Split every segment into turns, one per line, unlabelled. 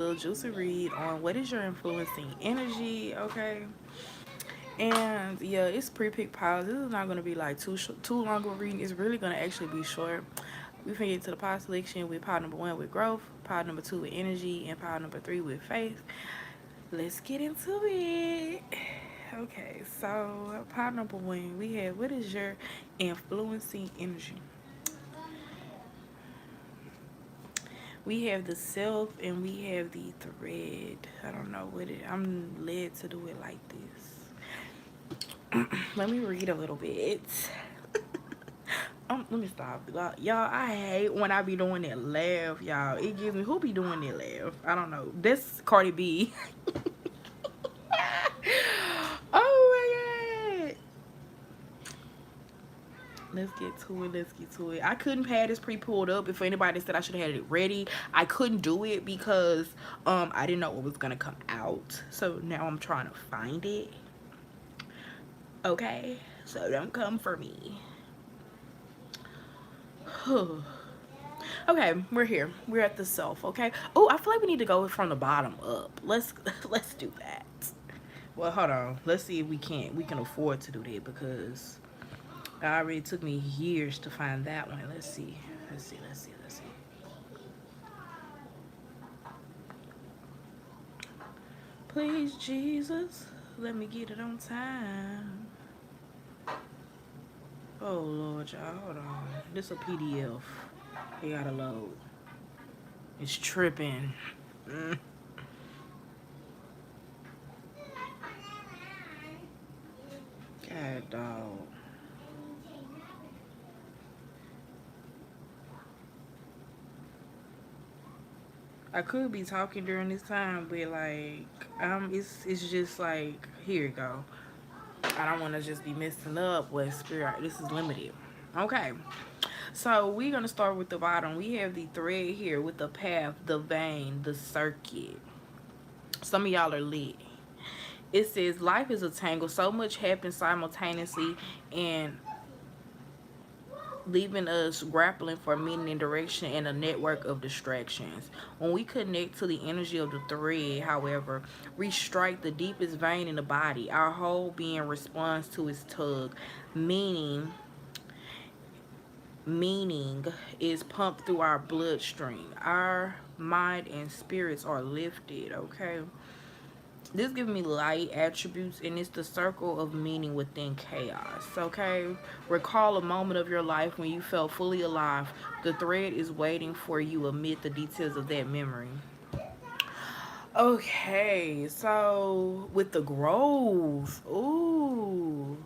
little juicy read on what is your influencing energy, okay? And yeah, it's pre-pick piles. This is not gonna be like too long of a reading. It's really gonna actually be short. We finna get to the pile selection with pile number 1 with growth, pile number 2 with energy, and pile number 3 with faith. Let's get into it. Okay, so pile number 1, we have what is your influencing energy? We have the self and we have the thread. I don't know what it. I'm led to do it like this. Let me read a little bit. Let me stop. Y'all, I hate when I be doing that laugh, y'all. It gives me, who be doing that laugh? I don't know. That's Cardi B. Oh my god. Let's get to it. Let's get to it. I couldn't have this pre-pulled up. If anybody said I should have had it ready, I couldn't do it because I didn't know what was gonna come out. So now I'm trying to find it. Okay, so don't come for me. Okay, we're here. We're at the self. Okay. Oh, I feel like we need to go from the bottom up. Let's do that. Well, hold on. Let's see if we can afford to do that because it already took me years to find that one. Let's see. Let's see. Let's see. Let's see. Please, Jesus, let me get it on time. Oh, Lord, y'all. Hold on. This a PDF. It gotta load. It's tripping. God, dog. I could be talking during this time, but like, it's just like, here you go. I don't want to just be messing up with spirit. This is limited. Okay, so we're gonna start with the bottom. We have the thread here with the path, the vein, the circuit. Some of y'all are lit. It says life is a tangle. So much happens simultaneously, and leaving us grappling for meaning and direction in a network of distractions. When we connect to the energy of the thread, however, we strike the deepest vein in the body. Our whole being responds to its tug, meaning meaning is pumped through our bloodstream. Our mind and spirits are lifted, okay? This gives me light attributes, and it's the circle of meaning within chaos, okay? Recall a moment of your life when you felt fully alive. The thread is waiting for you amid the details of that memory. Okay, so with the growth, ooh,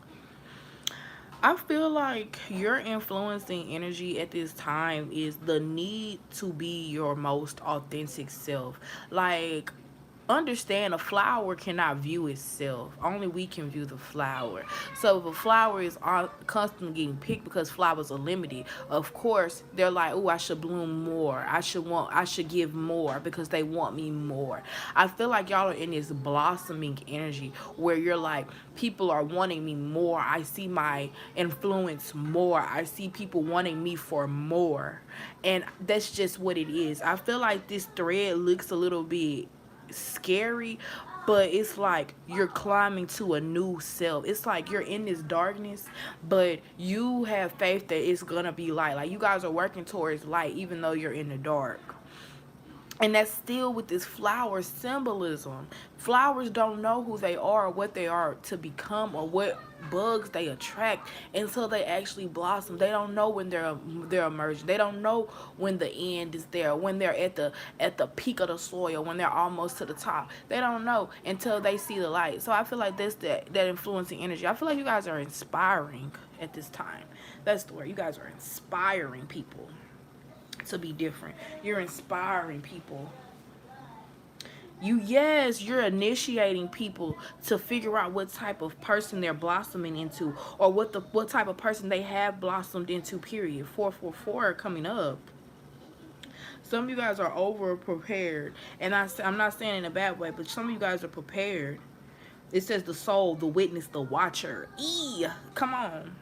I feel like your influencing energy at this time is the need to be your most authentic self. Like, understand a flower cannot view itself. Only we can view the flower. So if a flower is constantly getting picked because flowers are limited, of course they're like, oh, I should bloom more. I should give more because they want me more. I feel like y'all are in this blossoming energy where you're like, people are wanting me more. I see my influence more. I see people wanting me for more. And that's just what it is. I feel like this thread looks a little bit scary, but it's like you're climbing to a new self. It's like you're in this darkness, but you have faith that it's gonna be light. Like, you guys are working towards light even though you're in the dark. And that's still with this flower symbolism. Flowers don't know who they are or what they are to become or what bugs they attract until they actually blossom. They don't know when they're emerging. They don't know when the end is there, when they're at the peak of the soil, when they're almost to the top. They don't know until they see the light. So I feel like that's that influencing energy. I feel like you guys are inspiring at this time. That's the word. You guys are inspiring people to be different. You're inspiring people. You're initiating people to figure out what type of person they're blossoming into, or what type of person they have blossomed into, period. 444 coming up. Some of you guys are over prepared, and I'm not saying in a bad way, but some of you guys are prepared. It says the soul, the witness, the watcher. Come on.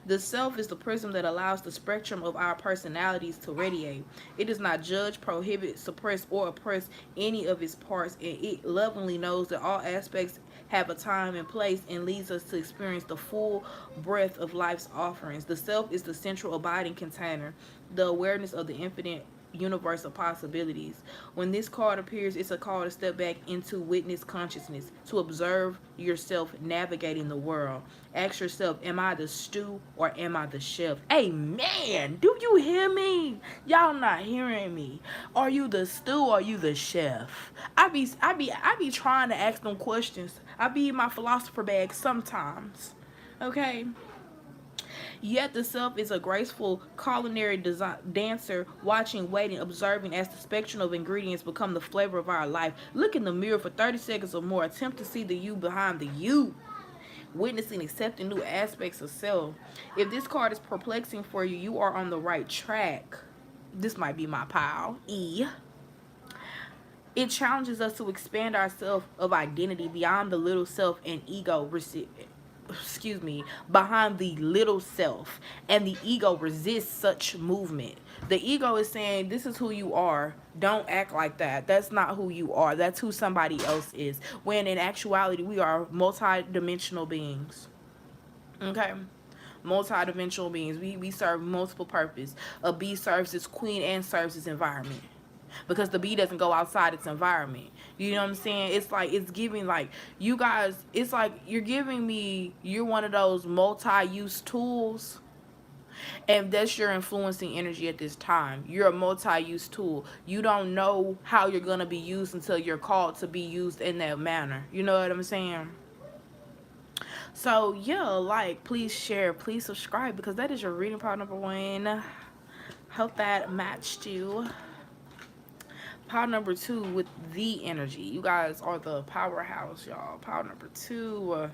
The self is the prism that allows the spectrum of our personalities to radiate. It does not judge, prohibit, suppress, or oppress any of its parts, and it lovingly knows that all aspects have a time and place and leads us to experience the full breadth of life's offerings. The self is the central abiding container, the awareness of the infinite universe of possibilities. When this card appears, it's a call to step back into witness consciousness, to observe yourself navigating the world. Ask yourself, am I the stew or am I the chef? Hey man, do you hear me? Y'all not hearing me. Are you the stew or are you the chef? I be trying to ask them questions. I be in my philosopher bag sometimes. Okay? Yet the self is a graceful culinary dancer, watching, waiting, observing as the spectrum of ingredients become the flavor of our life. Look in the mirror for 30 seconds or more. Attempt to see the you behind the you. Witnessing, accepting new aspects of self. If this card is perplexing for you, you are on the right track. This might be my pile. It challenges us to expand our self of identity beyond the little self and ego, behind the little self, and the ego resists such movement. The ego is saying, this is who you are, don't act like that, that's not who you are, that's who somebody else is, when in actuality we are multi-dimensional beings. Okay, multi-dimensional beings. We serve multiple purpose. A bee serves its queen and serves its environment, because the bee doesn't go outside its environment. You know what I'm saying? It's like, it's giving, like, you guys, it's like you're giving me, you're one of those multi-use tools, and that's your influencing energy at this time. You're a multi-use tool. You don't know how you're going to be used until you're called to be used in that manner. You know what I'm saying? So yeah, like, please share, please subscribe, because that is your reading part number 1. Hope that matched you. Pile number 2 with the energy. You guys are the powerhouse, y'all. Pile number 2.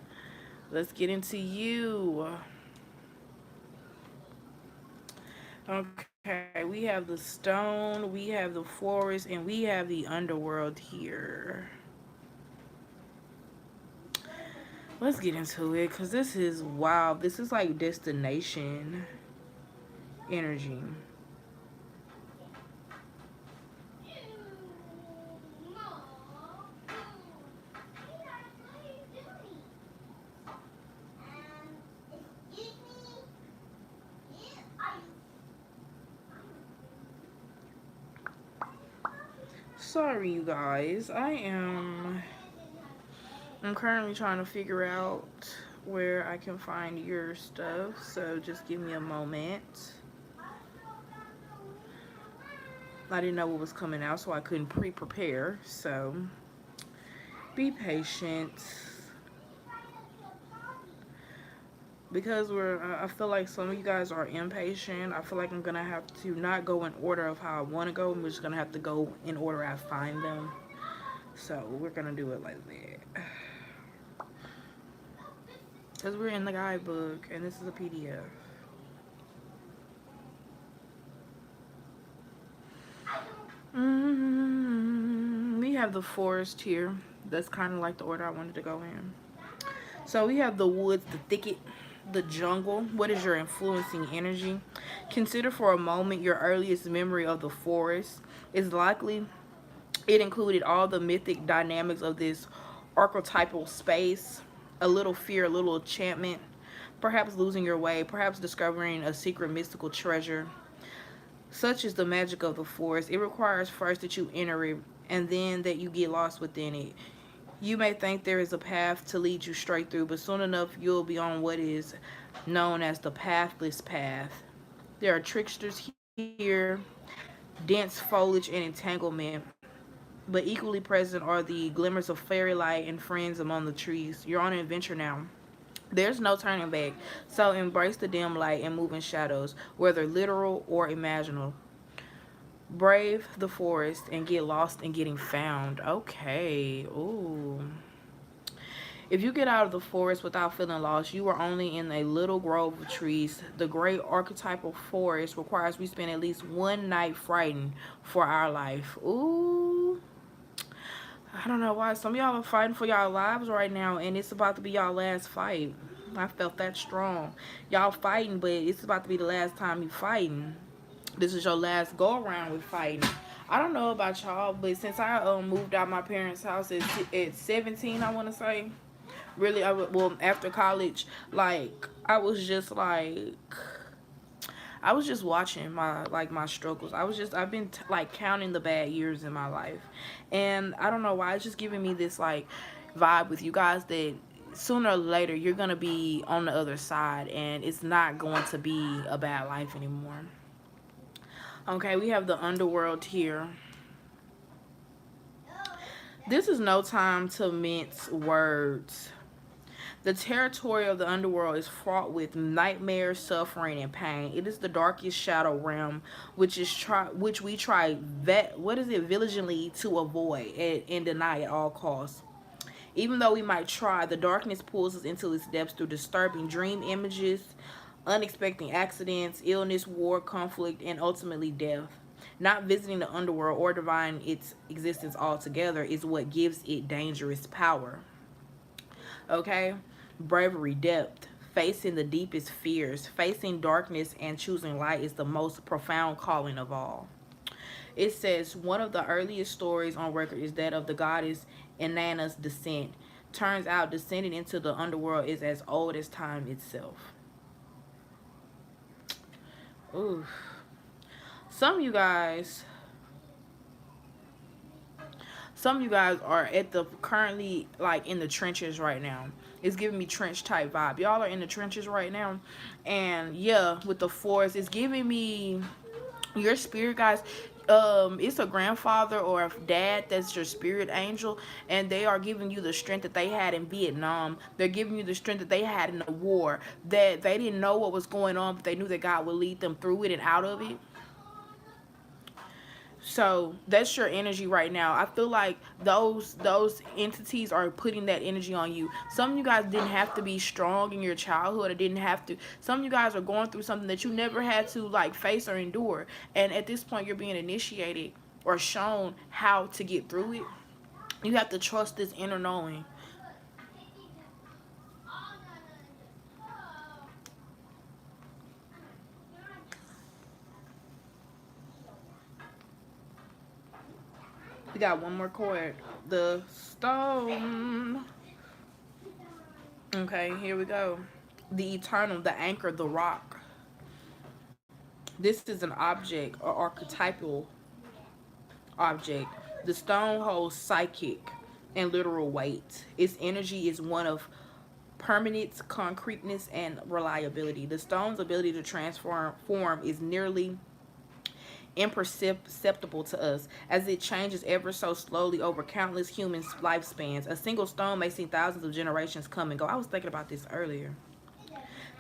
Let's get into you. Okay, we have the stone, we have the forest, and we have the underworld here. Let's get into it, because this is, wow, this is like destination energy. Sorry, you guys. I'm currently trying to figure out where I can find your stuff, so just give me a moment. I didn't know what was coming out, so I couldn't pre-prepare, so be patient. Because I feel like some of you guys are impatient. I feel like I'm gonna have to not go in order of how I want to go. I'm just gonna have to go in order I find them. So we're gonna do it like that, because we're in the guidebook and this is a PDF. We have the forest here. That's kind of like the order I wanted to go in. So we have the woods, the thicket, the jungle. What is your influencing energy? Consider for a moment your earliest memory of the forest. Is likely it included all the mythic dynamics of this archetypal space. A little fear, a little enchantment, perhaps losing your way, perhaps discovering a secret mystical treasure. Such is the magic of the forest. It requires first that you enter it, and then that you get lost within it. You may think there is a path to lead you straight through, but soon enough you'll be on what is known as the pathless path. There are tricksters here, dense foliage and entanglement, but equally present are the glimmers of fairy light and friends among the trees. You're on an adventure now. There's no turning back, so embrace the dim light and move in shadows, whether literal or imaginal. Brave the forest and get lost in getting found. Okay. Ooh. If you get out of the forest without feeling lost, you are only in a little grove of trees. The great archetypal forest requires we spend at least one night frightened for our life. Ooh. I don't know why. Some of y'all are fighting for y'all lives right now, and it's about to be y'all last fight. I felt that strong. Y'all fighting, but it's about to be the last time you fighting. This is your last go around with fighting. I don't know about y'all, but since I moved out my parents' house at 17, I want to say, really, well, after college, like I was just like I was just watching my struggles. I've been like counting the bad years in my life, and I don't know why it's just giving me this like vibe with you guys that sooner or later you're gonna be on the other side, and it's not going to be a bad life anymore. Okay, we have the underworld here. This is no time to mince words. The territory of the underworld is fraught with nightmares, suffering, and pain. It is the darkest shadow realm, which we try vigilantly to avoid and deny at all costs. Even though we might try, the darkness pulls us into its depths through disturbing dream images, unexpected accidents, illness, war, conflict, and ultimately death. Not visiting the underworld or denying its existence altogether is what gives it dangerous power. Okay? Bravery, depth, facing the deepest fears, facing darkness and choosing light is the most profound calling of all. It says one of the earliest stories on record is that of the goddess Inanna's descent. Turns out descending into the underworld is as old as time itself. Ooh. Some of you guys some of you guys are at the currently like in the trenches right now. It's giving me trench type vibe. Y'all are in the trenches right now, and yeah, with the forest, it's giving me your spirit guys. It's a grandfather or a dad that's your spirit angel, and they are giving you the strength that they had in Vietnam. They're giving you the strength that they had in the war, that they didn't know what was going on, but they knew that God would lead them through it and out of it. So that's your energy right now. I feel like those entities are putting that energy on you. Some of you guys didn't have to be strong in your childhood, or didn't have to. Some of you guys are going through something that you never had to like face or endure, and at this point you're being initiated or shown how to get through it. You have to trust this inner knowing. We got one more chord, the stone. Okay, here we go. The eternal, the anchor, the rock. This is an object or archetypal object. The stone holds psychic and literal weight. Its energy is one of permanence, concreteness, and reliability. The stone's ability to transform form is nearly imperceptible to us, as it changes ever so slowly over countless human lifespans. A single stone may see thousands of generations come and go. I was thinking about this earlier.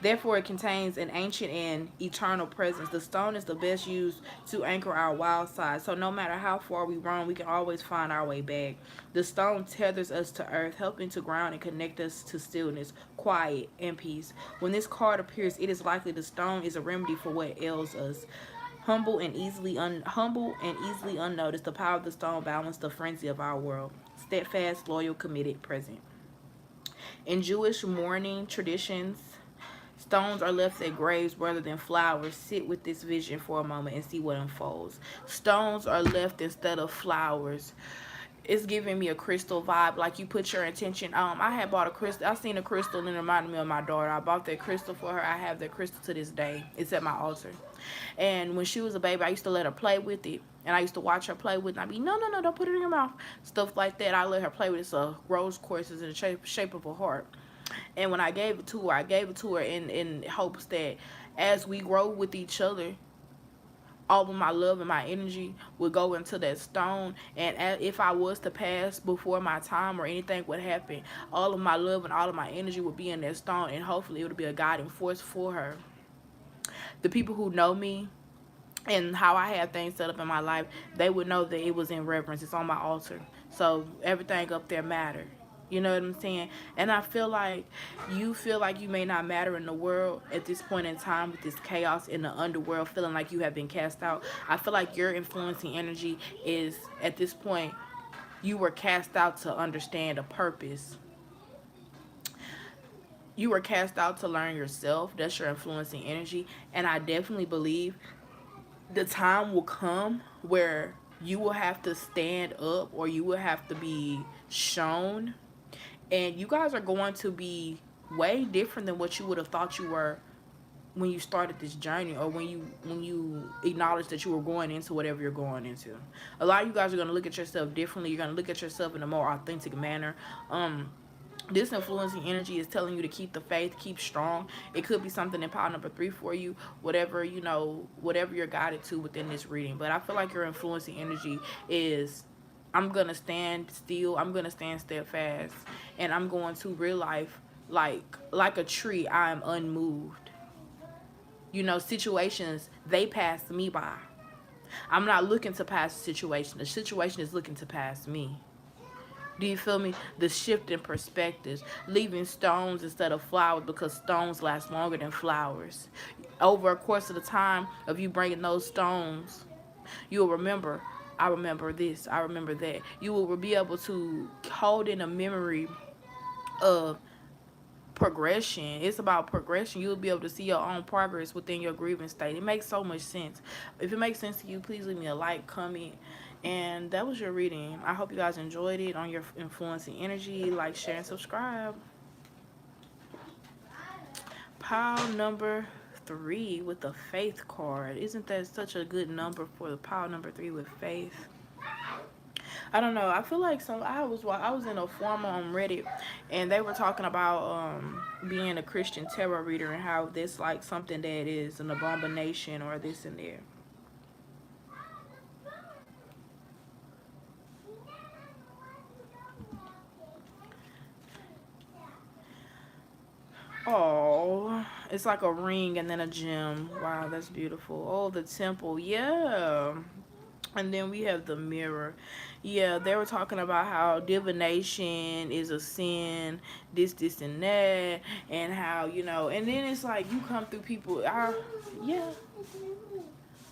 Therefore, it contains an ancient and eternal presence. The stone is the best used to anchor our wild side. So no matter how far we roam, we can always find our way back. The stone tethers us to earth, helping to ground and connect us to stillness, quiet, and peace. When this card appears, it is likely the stone is a remedy for what ails us. Humble and easily unnoticed, the power of the stone balances the frenzy of our world. Steadfast, loyal, committed, present. In Jewish mourning traditions, stones are left at graves rather than flowers. Sit with this vision for a moment and see what unfolds. Stones are left instead of flowers. It's giving me a crystal vibe, like you put your intention. I had bought a crystal. I seen a crystal and it reminded me of my daughter. I bought that crystal for her. I have that crystal to this day. It's at my altar. And when she was a baby, I used to let her play with it, and I used to watch her play with it. And I'd be, no, no, no, don't put it in your mouth, stuff like that. I let her play with it. So rose quartz is in the shape of a heart. And when I gave it to her, I gave it to her in hopes that as we grow with each other, all of my love and my energy would go into that stone. And if I was to pass before my time or anything would happen, all of my love and all of my energy would be in that stone, and hopefully it would be a guiding force for her. The people who know me and how I have things set up in my life, they would know that it was in reverence. It's on my altar. So everything up there mattered. You know what I'm saying? And I feel like you may not matter in the world at this point in time with this chaos in the underworld, feeling like you have been cast out. I feel like your influencing energy is, at this point, you were cast out to understand a purpose. you were cast out to learn yourself. That's your influencing energy. And I definitely believe the time will come where you will have to stand up, or you will have to be shown, and you guys are going to be way different than what you would have thought you were when you started this journey, or when you acknowledge that you were going into whatever you're going into. A lot of you guys are going to look at yourself differently. You're going to look at yourself in a more authentic manner. This influencing energy is telling you to keep the faith, keep strong. It could be something in pile number 3 for you, whatever, whatever you're guided to within this reading. But I feel like your influencing energy is, I'm going to stand still, I'm going to stand steadfast, and I'm going to real life, like a tree, I am unmoved. Situations, they pass me by. I'm not looking to pass the situation. The situation is looking to pass me. Do you feel me? The shift in perspectives, leaving stones instead of flowers, because stones last longer than flowers. Over a course of the time of you bringing those stones, you'll remember, I remember this, I remember that. You will be able to hold in a memory of progression. It's about progression. You'll be able to see your own progress within your grieving state. It makes so much sense. If it makes sense to you, please leave me a like, comment. And that was your reading. I hope you guys enjoyed it on your influencing energy. Like, share, and subscribe. Pile number 3 with the faith card. Isn't that such a good number for the pile number 3 with faith? I don't know. I feel like I was in a forum on Reddit, and they were talking about being a Christian tarot reader, and how this like something that is an abomination, or this and there. Oh, it's like a ring and then a gem. Wow, that's beautiful. Oh, the temple. Yeah. And then we have the mirror. Yeah, they were talking about how divination is a sin, this, and that, and how, and then it's like you come through people. Yeah.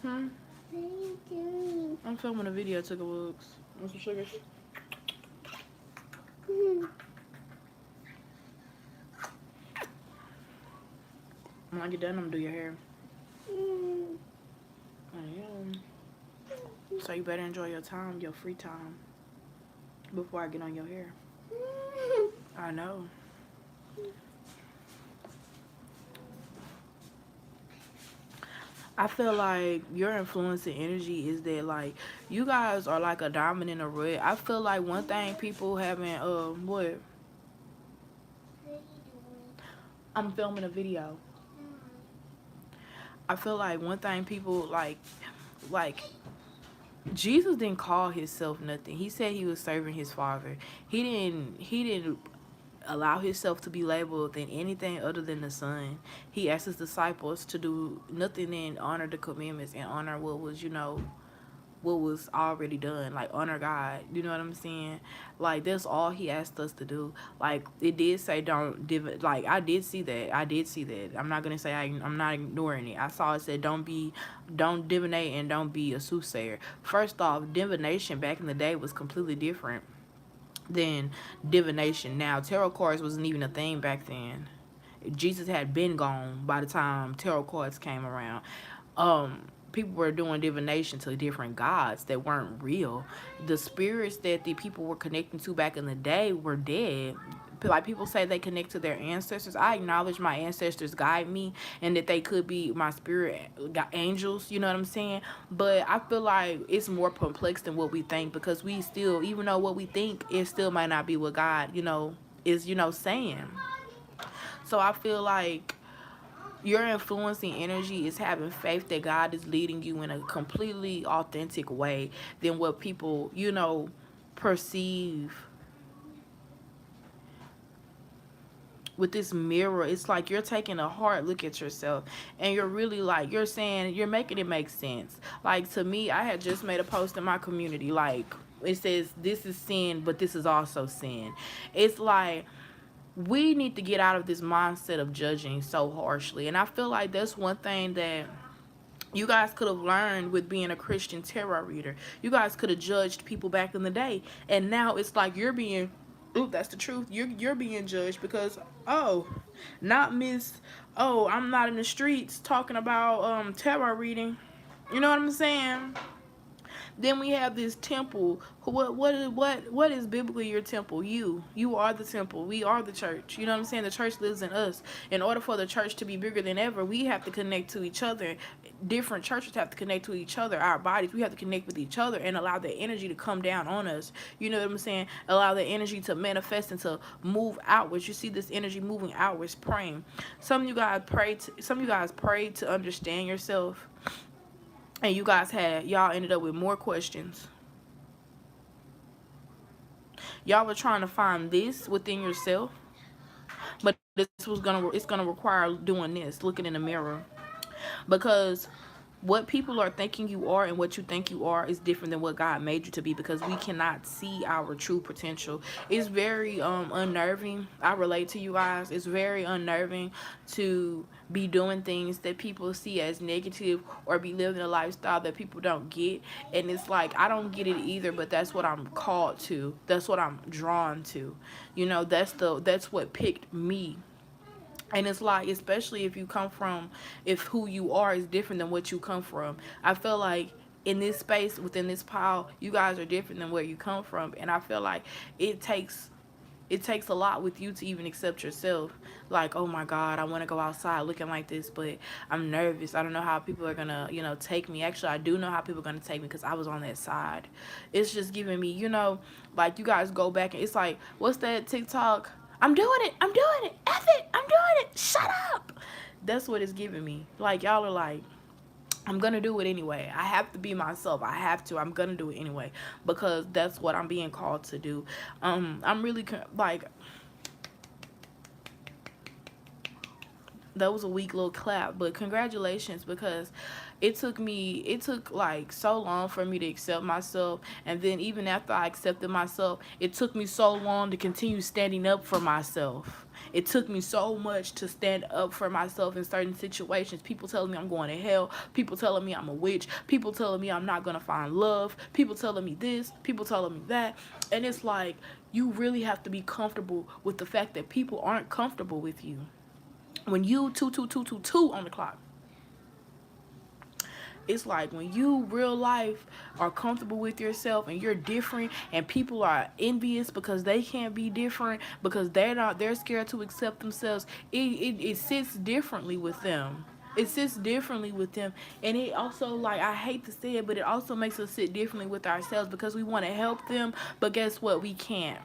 I'm filming a video. Took a looks. Want some sugars? When I get done, I'm gonna do your hair. I am. So you better enjoy your time, your free time, before I get on your hair. I know. I feel like your influencing energy is that, like, you guys are like a diamond in a rough. I feel like one thing people haven't, what? I'm filming a video. I feel like one thing people, like, Jesus didn't call himself nothing. He said he was serving his Father. He didn't allow himself to be labeled than anything other than the Son. He asked his disciples to do nothing than honor the commandments and honor what was, what was already done, like honor God. You know what I'm saying? Like, that's all he asked us to do. Like, it did say don't like, I did see that. I'm not gonna say I'm not ignoring it. I saw it said don't divinate and don't be a soothsayer. First off, divination back in the day was completely different than divination now. Tarot cards wasn't even a thing back then. Jesus had been gone by the time tarot cards came around. People were doing divination to different gods that weren't real. The spirits that the people were connecting to back in the day were dead. Like, people say they connect to their ancestors. I acknowledge my ancestors guide me, and that they could be my spirit angels, you know what I'm saying? But I feel like it's more complex than what we think, because we still, even though what we think, it still might not be what God, is, saying. So I feel like your influencing energy is having faith that God is leading you in a completely authentic way than what people, perceive. With this mirror, it's like you're taking a hard look at yourself, and you're really, like, you're making it make sense. Like, to me, I had just made a post in my community, like, it says this is sin, but this is also sin. It's like, we need to get out of this mindset of judging so harshly. And I feel like that's one thing that you guys could have learned with being a Christian tarot reader. You guys could have judged people back in the day, and now it's like you're being Ooh, that's the truth. You're being judged because, oh, not Miss, oh, I'm not in the streets talking about tarot reading. You know what I'm saying? Then we have this temple. What is biblically your temple? You are the temple. We are the church. You know what I'm saying? The church lives in us. In order for the church to be bigger than ever, we have to connect to each other. Different churches have to connect to each other. Our bodies, we have to connect with each other and allow the energy to come down on us. You know what I'm saying? Allow the energy to manifest and to move outwards. You see this energy moving outwards, praying. Some of you guys prayed. Some of you guys prayed to understand yourself, and y'all ended up with more questions. Y'all were trying to find this within yourself, but it's gonna require doing this, looking in the mirror, because what people are thinking you are and what you think you are is different than what God made you to be, because we cannot see our true potential. It's very unnerving. I relate to you guys. It's very unnerving to be doing things that people see as negative, or be living a lifestyle that people don't get. And it's like, I don't get it either, but that's what I'm called to. That's what I'm drawn to. You know, that's what picked me. And it's like, especially if you come from, if who you are is different than what you come from, I feel like in this space, within this pile, you guys are different than where you come from. And I feel like it takes it takes a lot with you to even accept yourself. Like, oh my God, I want to go outside looking like this, but I'm nervous. I don't know how people are gonna, take me. Actually, I do know how people are gonna take me, because I was on that side. It's just giving me, like, you guys go back and it's like, what's that TikTok? I'm doing it. I'm doing it. F it. I'm doing it. Shut up. That's what it's giving me. Like, y'all are like, I'm gonna do it anyway. I have to be myself. I have to. I'm gonna do it anyway, because that's what I'm being called to do. I'm really like, that was a weak little clap, but congratulations, because it took like so long for me to accept myself, and then even after I accepted myself, it took me so long to continue standing up for myself. It took me so much to stand up for myself in certain situations. People telling me I'm going to hell, people telling me I'm a witch, people telling me I'm not gonna find love, people telling me this, people telling me that. And it's like, you really have to be comfortable with the fact that people aren't comfortable with you. When you two on the clock, it's like, when you real life are comfortable with yourself and you're different, and people are envious because they can't be different, because they're scared to accept themselves. It sits differently with them. It sits differently with them. And it also, like, I hate to say it, but it also makes us sit differently with ourselves, because we want to help them, but guess what? We can't.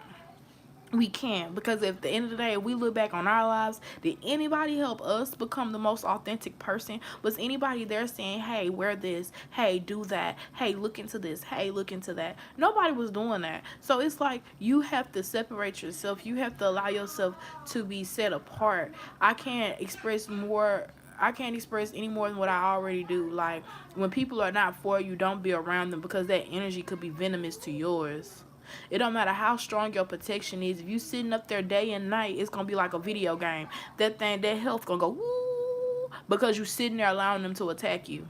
We can't, because at the end of the day, if we look back on our lives, did anybody help us become the most authentic person? Was anybody there saying, hey, wear this, hey, do that, hey, look into this, hey, look into that? Nobody was doing that. So it's like, you have to separate yourself. You have to allow yourself to be set apart. I can't express any more than what I already do. Like, when people are not for you, don't be around them, because that energy could be venomous to yours. It don't matter how strong your protection is. If you sitting up there day and night, it's gonna be like a video game. That health gonna go woo, because you sitting there allowing them to attack you.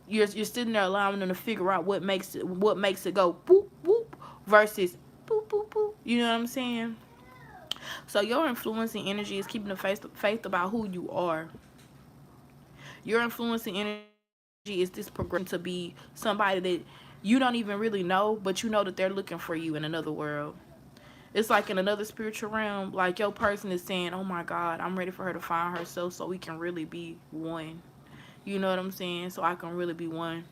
You're sitting there allowing them to figure out what makes it go boop boop versus boop boop boop. You know what I'm saying? So your influencing energy is keeping the faith about who you are. Your influencing energy is this progression to be somebody that you don't even really know, but you know that they're looking for you in another world. It's like in another spiritual realm, like, your person is saying, oh my God, I'm ready for her to find herself, so we can really be one. You know what I'm saying? So I can really be one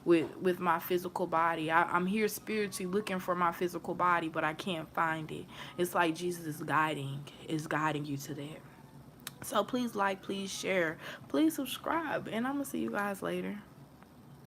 with my physical body. I'm here spiritually looking for my physical body, but I can't find it. It's like Jesus is guiding you to that. So please like, please share, please subscribe, and I'm gonna see you guys later.